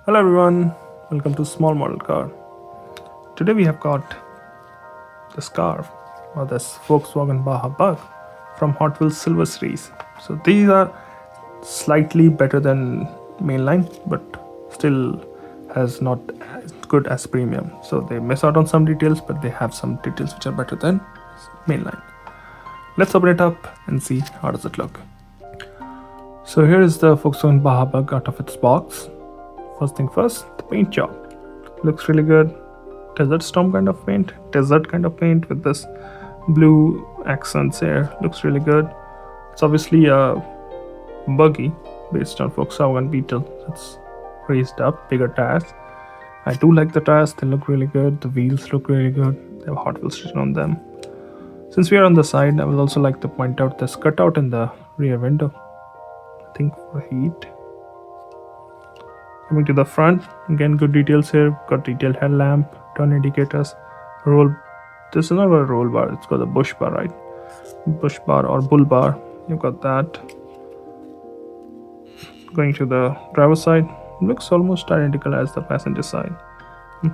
Hello everyone, welcome to Small Model Car. Today we have got this car or this Volkswagen Baja Bug from Hotwheels Silver Series. So these are slightly better than mainline, but still has not as good as premium. So they miss out on some details, but they have some details which are better than mainline. Let's open it up and see how does it look. So here is the Volkswagen Baja Bug out of its box. First thing first, the paint job looks really good. Desert storm kind of paint, desert kind of paint with this blue accents here. Looks really good. It's obviously a buggy based on Volkswagen Beetle. It's raised up, bigger tires. I do like the tires, they look really good. The wheels look really good. They have Hot Wheels written on them. Since we are on the side, I would also like to point out this cutout in the rear window. I think for heat. Coming to the front, again good details here. Got detailed headlamp, turn indicators, roll. This is not a roll bar, it's got a bush bar, right? Bush bar or bull bar. You've got that. Going to the driver's side, looks almost identical as the passenger side.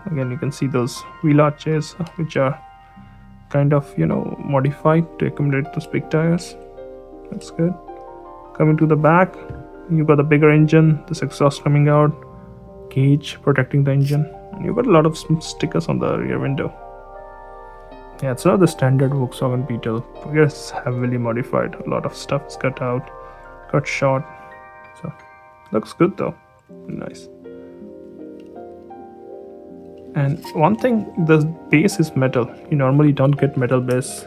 Again, you can see those wheel arches, which are kind of modified to accommodate those big tires. That's good. Coming to the back, you've got a bigger engine, this exhaust coming out, cage protecting the engine, and you've got a lot of stickers on the rear window. Yeah, it's not the standard Volkswagen Beetle. It's heavily modified. A lot of stuff is cut out, cut short. So looks good though. Nice. And one thing, the base is metal. You normally don't get metal base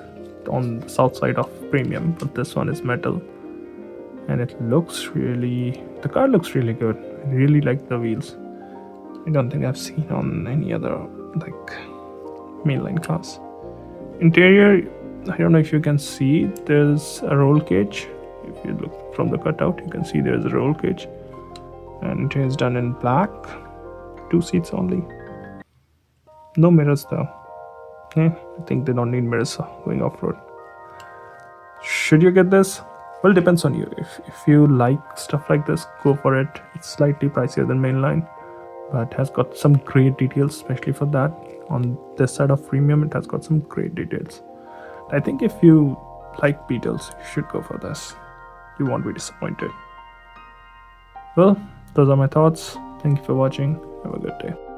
on the south side of premium, but this one is metal. And the car looks really good. I really like the wheels. I don't think I've seen on any other mainline cars. Interior, I don't know if you can see, there's a roll cage. If you look from the cutout, you can see there's a roll cage. And it is done in black. 2 seats only. No mirrors though. I think they don't need mirrors going off-road. Should you get this? Well, depends on you. If you like stuff like this, go for it. It's slightly pricier than mainline, but has got some great details, especially for that. On this side of premium, it has got some great details. I think if you like Beetles, you should go for this. You won't be disappointed. Well, those are my thoughts. Thank you for watching. Have a good day.